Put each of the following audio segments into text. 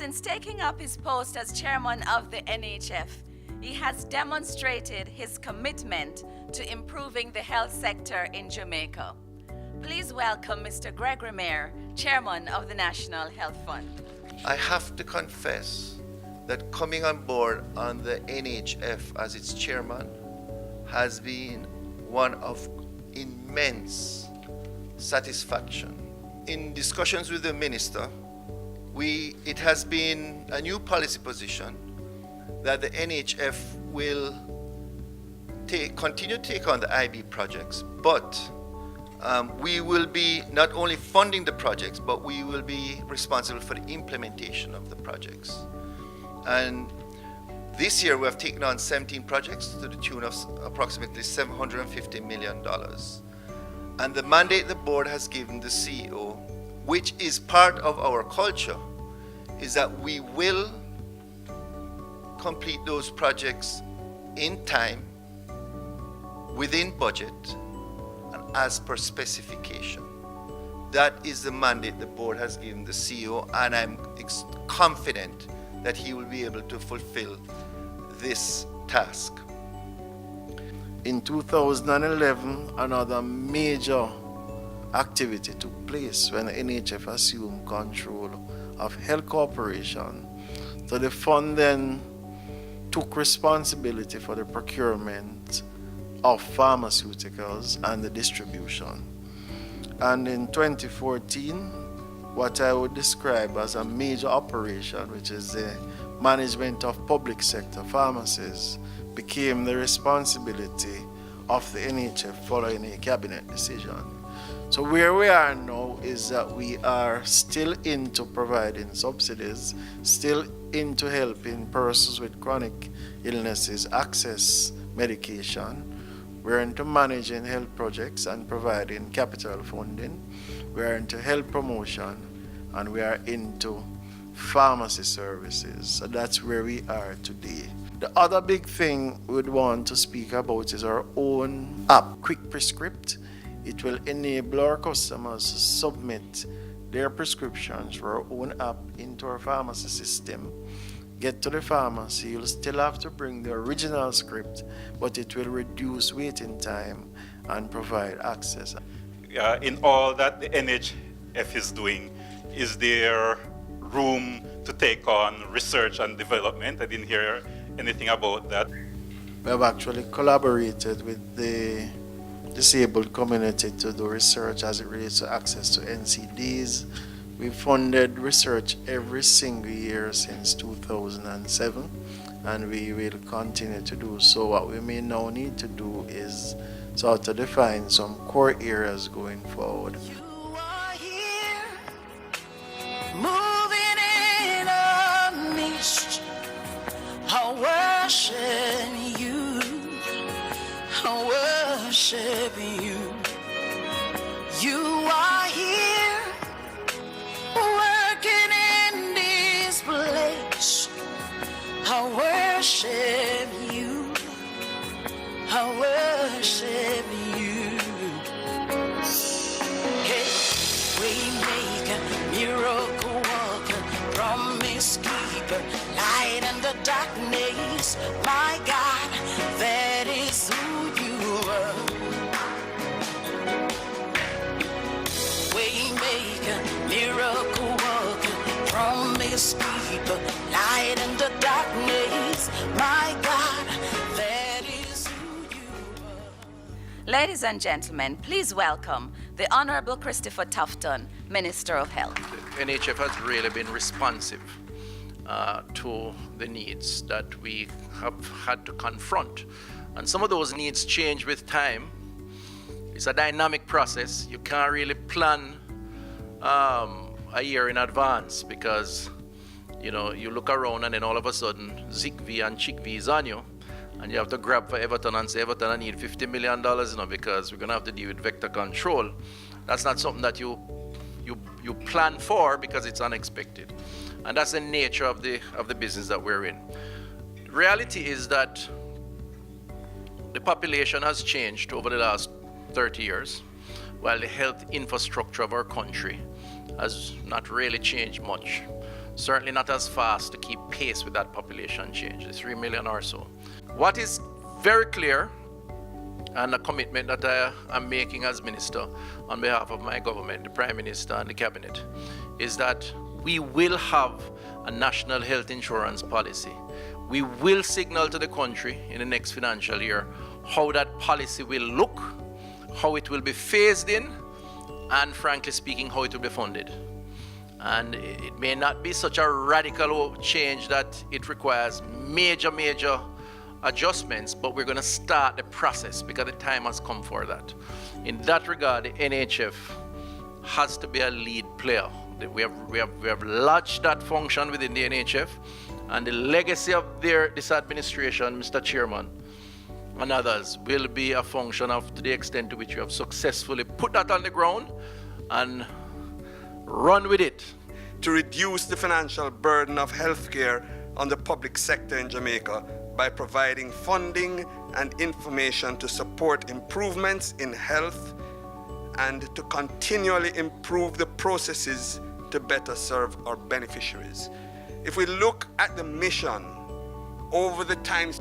Since taking up his post as chairman of the NHF, he has demonstrated his commitment to improving the health sector in Jamaica. Please welcome Mr. Gregory Mayer, chairman of the National Health Fund. I have to confess that coming on board on the NHF as its chairman has been one of immense satisfaction. In discussions with the minister, it has been a new policy position that the NHF will continue to take on the IB projects, but we will be not only funding the projects, but we will be responsible for the implementation of the projects. And this year we have taken on 17 projects to the tune of approximately $750 million. And the mandate the board has given the CEO, which is part of our culture, is that we will complete those projects in time, within budget, and as per specification. That is the mandate the board has given the CEO, and I'm confident that he will be able to fulfill this task. In 2011, another major activity took place when the NHF assumed control of Health Corporation. So the fund then took responsibility for the procurement of pharmaceuticals and the distribution. And in 2014, what I would describe as a major operation, which is the management of public sector pharmacies, became the responsibility of the NHF following a cabinet decision. So where we are now is that we are still into providing subsidies, still into helping persons with chronic illnesses access medication. We're into managing health projects and providing capital funding. We're into health promotion, and we are into pharmacy services. So that's where we are today. The other big thing we'd want to speak about is our own app, Quick Prescript. It will enable our customers to submit their prescriptions for our own app into our pharmacy system. Get to the pharmacy, you'll still have to bring the original script, but it will reduce waiting time and provide access. In all that the NHF is doing, is there room to take on research and development? I didn't hear anything about that. We have actually collaborated with the disabled community to do research as it relates to access to NCDs. We've funded research every single year since 2007, and we will continue to do so. What we may now need to do is sort of define some core areas going forward. You are here, moving in a mist. I worship you, I worship you. You are here, working in this place. I worship you, I worship you. Hey, waymaker, miracle worker, promise keeper, light in the darkness. My God, that is who you are. Waymaker, miracle worker, promise keeper, light in the darkness. My God, that is who you are. Ladies and gentlemen, please welcome the Honorable Christopher Tufton, Minister of Health. NHF has really been responsive to the needs that we have had to confront. And some of those needs change with time. It's a dynamic process. You can't really plan a year in advance because, you know, you look around and then all of a sudden ZigV and ChickV is on you. And you have to grab for Everton and say, Everton, I need $50 million, you know, because we're going to have to deal with vector control. That's not something that you plan for because it's unexpected. And that's the nature of the business that we're in. The reality is that the population has changed over the last 30 years, while the health infrastructure of our country has not really changed much. certainly not as fast to keep pace with that population change, the 3 million or so. What is very clear, and a commitment that I am making as minister on behalf of my government, the Prime Minister and the Cabinet, is that we will have a national health insurance policy. We will signal to the country in the next financial year how that policy will look, how it will be phased in, and frankly speaking, how it will be funded. And it may not be such a radical change that it requires major adjustments, but we're going to start the process because the time has come for that. In that regard, the NHF has to be a lead player. We have lodged that function within the NHF, and the legacy of this administration, Mr. Chairman, and others, will be a function of to the extent to which we have successfully put that on the ground and run with it. To reduce the financial burden of healthcare on the public sector in Jamaica by providing funding and information to support improvements in health and to continually improve the processes to better serve our beneficiaries. If we look at the mission over the times,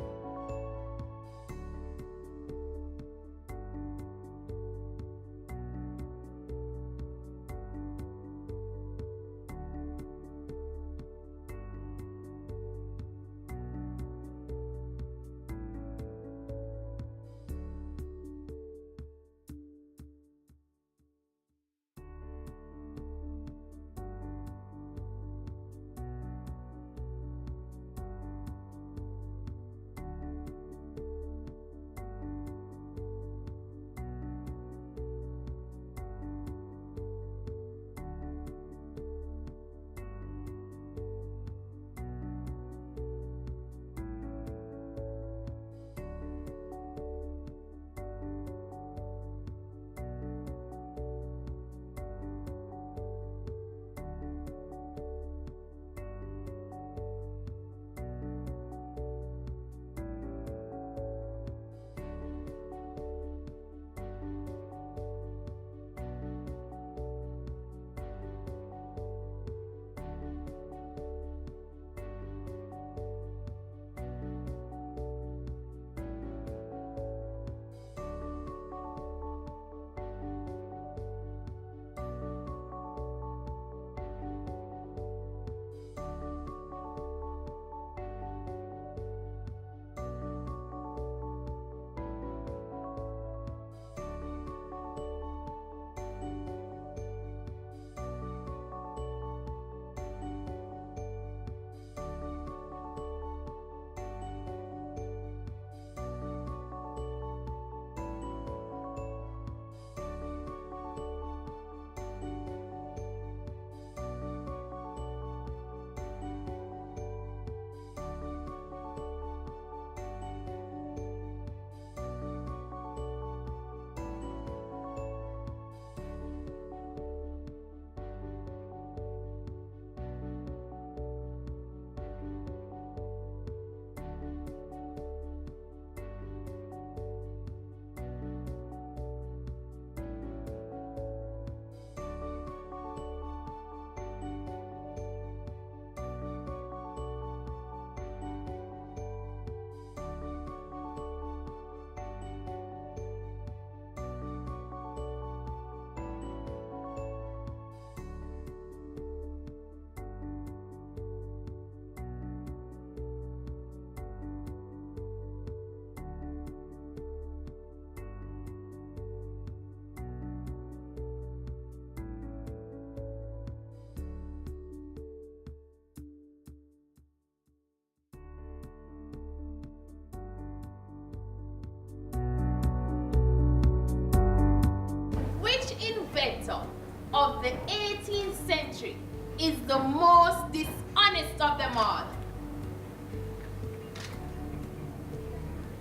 of the 18th century is the most dishonest of them all?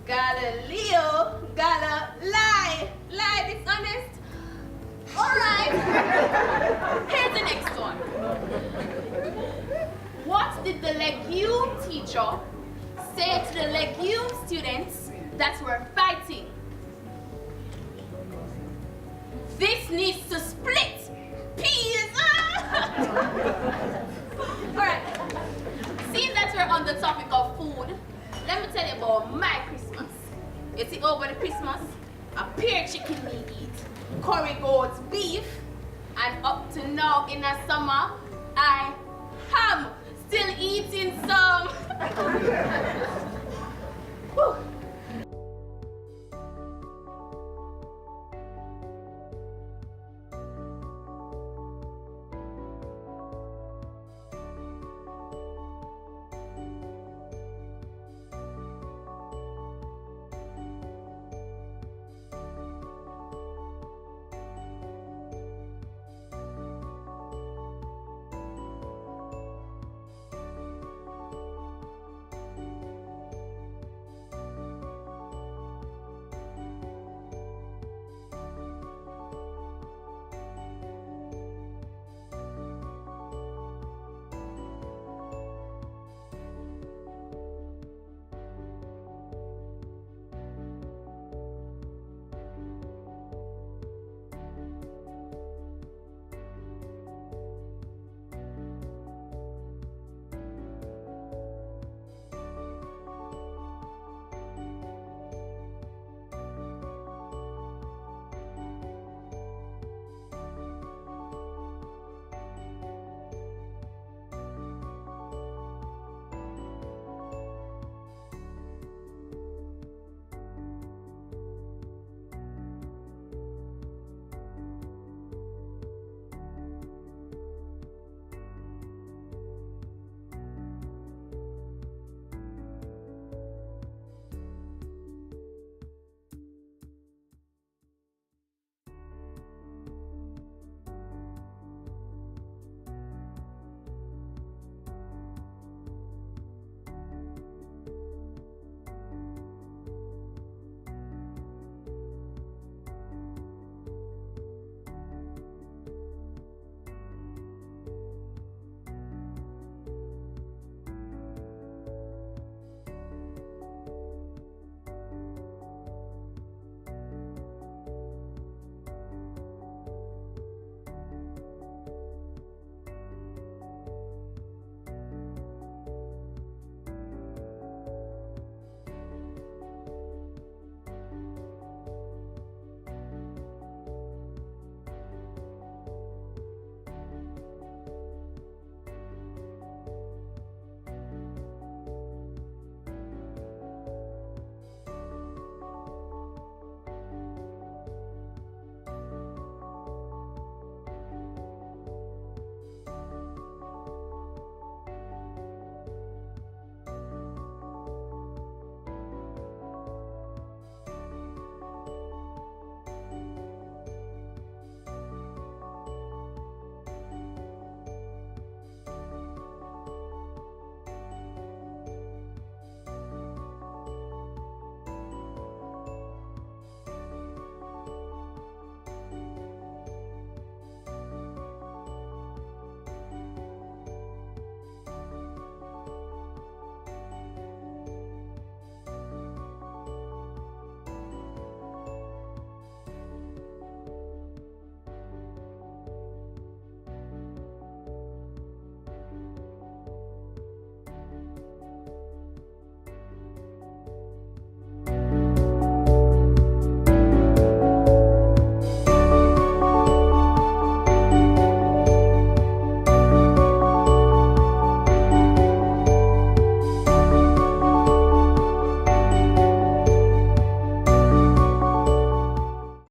Galileo gotta lie dishonest. All right. Here's the next one. What did the legume teacher say to the legume students that were fighting? This needs to split. Peas. All right. plenty over the Christmas. A pear chicken we eat, curry goat's beef, and up to now in the summer, I am still eating some.